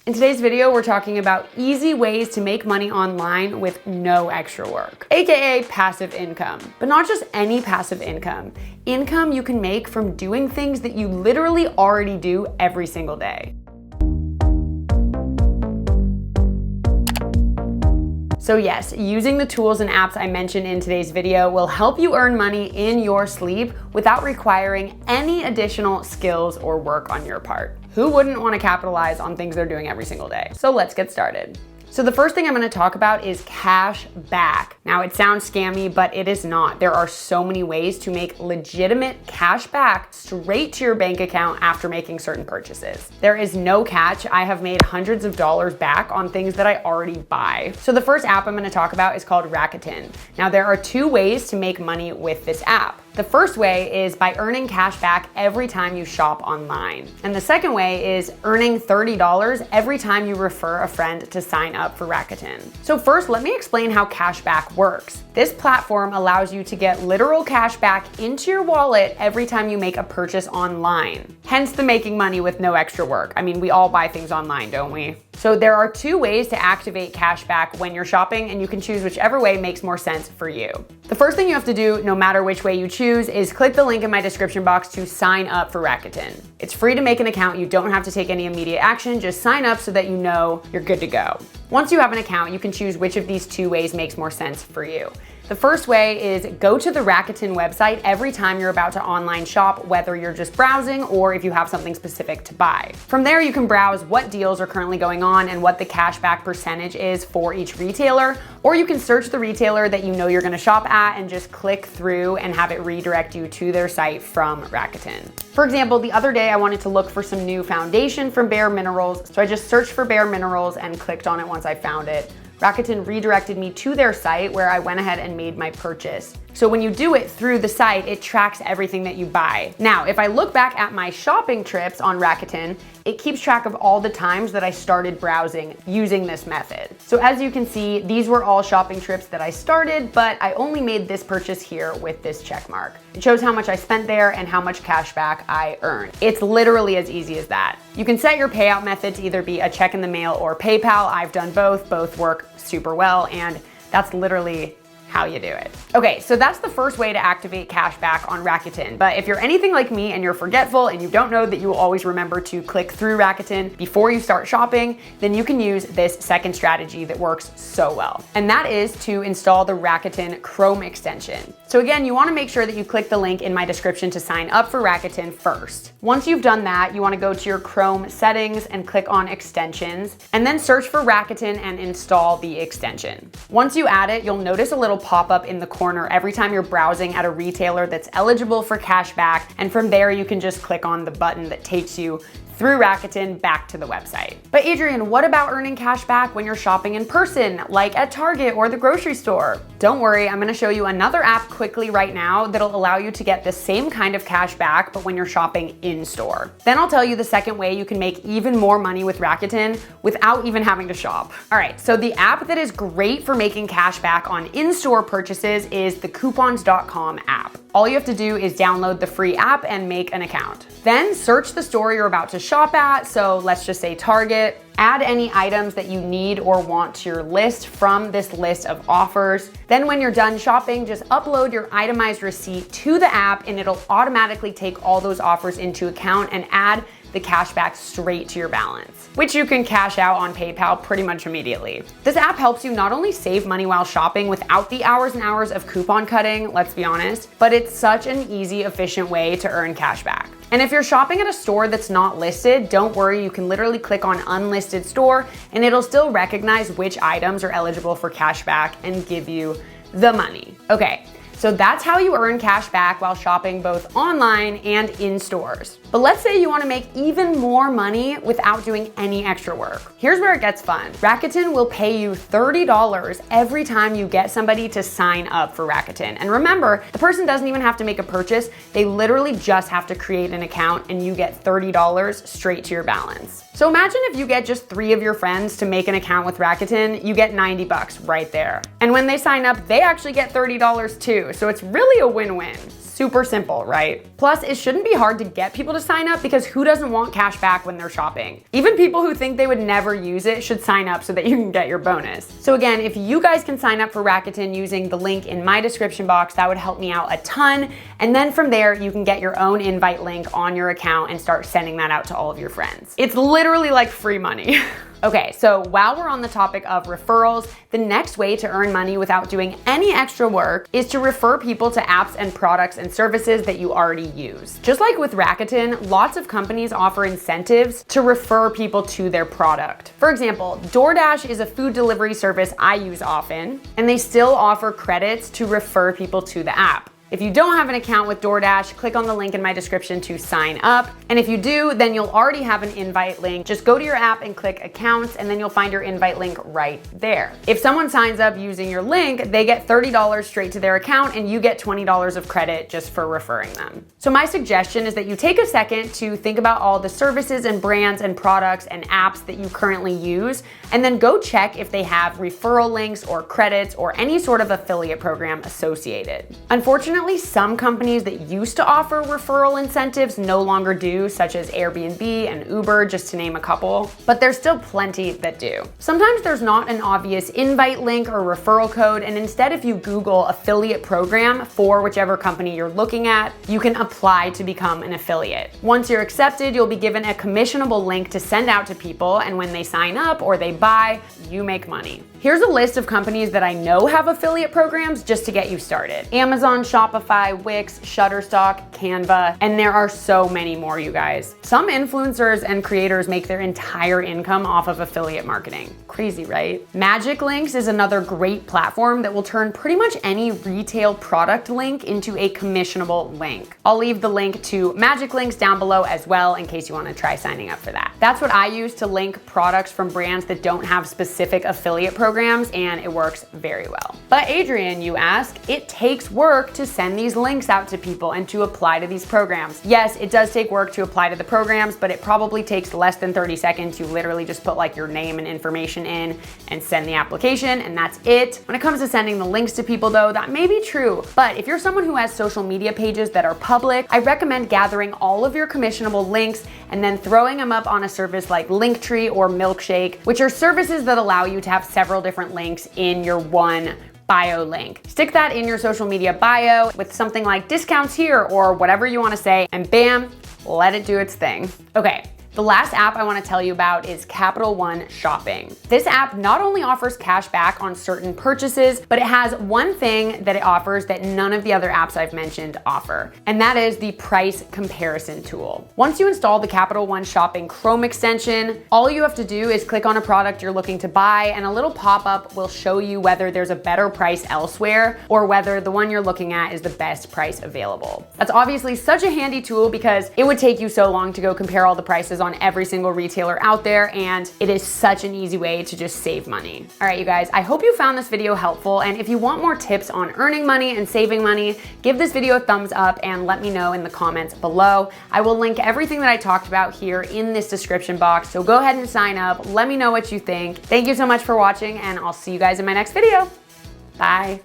In today's video, we're talking about easy ways to make money online with no extra work, aka passive income. But not just any passive income. Income you can make from doing things that you literally already do every single day. So yes, using the tools and apps I mentioned in today's video will help you earn money in your sleep without requiring any additional skills or work on your part. Who wouldn't want to capitalize on things they're doing every single day? So let's get started. So the first thing I'm going to talk about is cashback. Now it sounds scammy, but it is not. There are so many ways to make legitimate cash back straight to your bank account after making certain purchases. There is no catch. I have made hundreds of dollars back on things that I already buy. So the first app I'm going to talk about is called Rakuten. Now there are two ways to make money with this app. The first way is by earning cash back every time you shop online. And the second way is earning $30 every time you refer a friend to sign up for Rakuten. So first, let me explain how cashback works. This platform allows you to get literal cash back into your wallet every time you make a purchase online. Hence the making money with no extra work. I mean, we all buy things online, don't we? So there are two ways to activate cashback when you're shopping, and you can choose whichever way makes more sense for you. The first thing you have to do, no matter which way you choose, is click the link in my description box to sign up for Rakuten. It's free to make an account. You don't have to take any immediate action. Just sign up so that you know you're good to go. Once you have an account, you can choose which of these two ways makes more sense for you. The first way is go to the Rakuten website every time you're about to online shop, whether you're just browsing or if you have something specific to buy. From there, you can browse what deals are currently going on and what the cashback percentage is for each retailer, or you can search the retailer that you know you're gonna shop at and just click through and have it redirect you to their site from Rakuten. For example, the other day I wanted to look for some new foundation from Bare Minerals, so I just searched for Bare Minerals and clicked on it once I found it. Rakuten redirected me to their site where I went ahead and made my purchase. So when you do it through the site, it tracks everything that you buy. Now, if I look back at my shopping trips on Rakuten, it keeps track of all the times that I started browsing using this method. So as you can see, these were all shopping trips that I started, but I only made this purchase here with this check mark. It shows how much I spent there and how much cash back I earned. It's literally as easy as that. You can set your payout method to either be a check in the mail or PayPal. I've done both. Both work super well, and that's literally how you do it. Okay, so that's the first way to activate cashback on Rakuten. But if you're anything like me and you're forgetful and you don't know that you will always remember to click through Rakuten before you start shopping, then you can use this second strategy that works so well. And that is to install the Rakuten Chrome extension. So again, you wanna make sure that you click the link in my description to sign up for Rakuten first. Once you've done that, you wanna go to your Chrome settings and click on extensions, and then search for Rakuten and install the extension. Once you add it, you'll notice a little pop-up in the corner every time you're browsing at a retailer that's eligible for cashback, and from there you can just click on the button that takes you through Rakuten back to the website. But Adrian, what about earning cash back when you're shopping in person, like at Target or the grocery store? Don't worry, I'm gonna show you another app quickly right now that'll allow you to get the same kind of cash back, but when you're shopping in store. Then I'll tell you the second way you can make even more money with Rakuten without even having to shop. All right, so the app that is great for making cash back on in-store purchases is the coupons.com app. All you have to do is download the free app and make an account. Then search the store you're about to shop at, so let's just say Target. Add any items that you need or want to your list from this list of offers. Then when you're done shopping, just upload your itemized receipt to the app and it'll automatically take all those offers into account and add the cash back straight to your balance, which you can cash out on PayPal pretty much immediately. This app helps you not only save money while shopping without the hours and hours of coupon cutting, let's be honest, but it's such an easy, efficient way to earn cash back. And if you're shopping at a store that's not listed, don't worry, you can literally click on unlisted store and it'll still recognize which items are eligible for cash back and give you the money. Okay. So that's how you earn cash back while shopping both online and in stores. But let's say you want to make even more money without doing any extra work. Here's where it gets fun. Rakuten will pay you $30 every time you get somebody to sign up for Rakuten. And remember, the person doesn't even have to make a purchase. They literally just have to create an account and you get $30 straight to your balance. So imagine if you get just 3 of your friends to make an account with Rakuten, you get 90 bucks right there. And when they sign up, they actually get $30 too. So it's really a win-win. Super simple, right? Plus, it shouldn't be hard to get people to sign up because who doesn't want cash back when they're shopping? Even people who think they would never use it should sign up so that you can get your bonus. So again, if you guys can sign up for Rakuten using the link in my description box, that would help me out a ton. And then from there, you can get your own invite link on your account and start sending that out to all of your friends. It's literally like free money. Okay, so while we're on the topic of referrals, the next way to earn money without doing any extra work is to refer people to apps and products and services that you already use. Just like with Rakuten, lots of companies offer incentives to refer people to their product. For example, DoorDash is a food delivery service I use often, and they still offer credits to refer people to the app. If you don't have an account with DoorDash, click on the link in my description to sign up. And if you do, then you'll already have an invite link. Just go to your app and click accounts, and then you'll find your invite link right there. If someone signs up using your link, they get $30 straight to their account, and you get $20 of credit just for referring them. So my suggestion is that you take a second to think about all the services and brands and products and apps that you currently use, and then go check if they have referral links or credits or any sort of affiliate program associated. Unfortunately, some companies that used to offer referral incentives no longer do, such as Airbnb and Uber, just to name a couple, but there's still plenty that do. Sometimes there's not an obvious invite link or referral code, and instead if you Google affiliate program for whichever company you're looking at, you can apply to become an affiliate. Once you're accepted, you'll be given a commissionable link to send out to people, and when they sign up or they buy, you make money. Here's a list of companies that I know have affiliate programs just to get you started. Amazon, Shopify, Wix, Shutterstock, Canva, and there are so many more, you guys. Some influencers and creators make their entire income off of affiliate marketing. Crazy, right? Magic Links is another great platform that will turn pretty much any retail product link into a commissionable link. I'll leave the link to Magic Links down below as well in case you want to try signing up for that. That's what I use to link products from brands that don't have specific affiliate programs, and it works very well. But Adrian, you ask, it takes work to send these links out to people and to apply to these programs. Yes, it does take work to apply to the programs, but it probably takes less than 30 seconds. You literally just put like your name and information in and send the application, and that's it. When it comes to sending the links to people though, that may be true, but if you're someone who has social media pages that are public, I recommend gathering all of your commissionable links and then throwing them up on a service like Linktree or Milkshake, which are services that allow you to have several different links in your one bio link. Stick that in your social media bio with something like discounts here or whatever you want to say, and bam, let it do its thing. Okay. The last app I want to tell you about is Capital One Shopping. This app not only offers cash back on certain purchases, but it has one thing that it offers that none of the other apps I've mentioned offer, and that is the price comparison tool. Once you install the Capital One Shopping Chrome extension, all you have to do is click on a product you're looking to buy, and a little pop-up will show you whether there's a better price elsewhere or whether the one you're looking at is the best price available. That's obviously such a handy tool because it would take you so long to go compare all the prices on every single retailer out there, and it is such an easy way to just save money. All right, you guys, I hope you found this video helpful, and if you want more tips on earning money and saving money, give this video a thumbs up and let me know in the comments below. I will link everything that I talked about here in this description box, so go ahead and sign up. Let me know what you think. Thank you so much for watching, and I'll see you guys in my next video. Bye.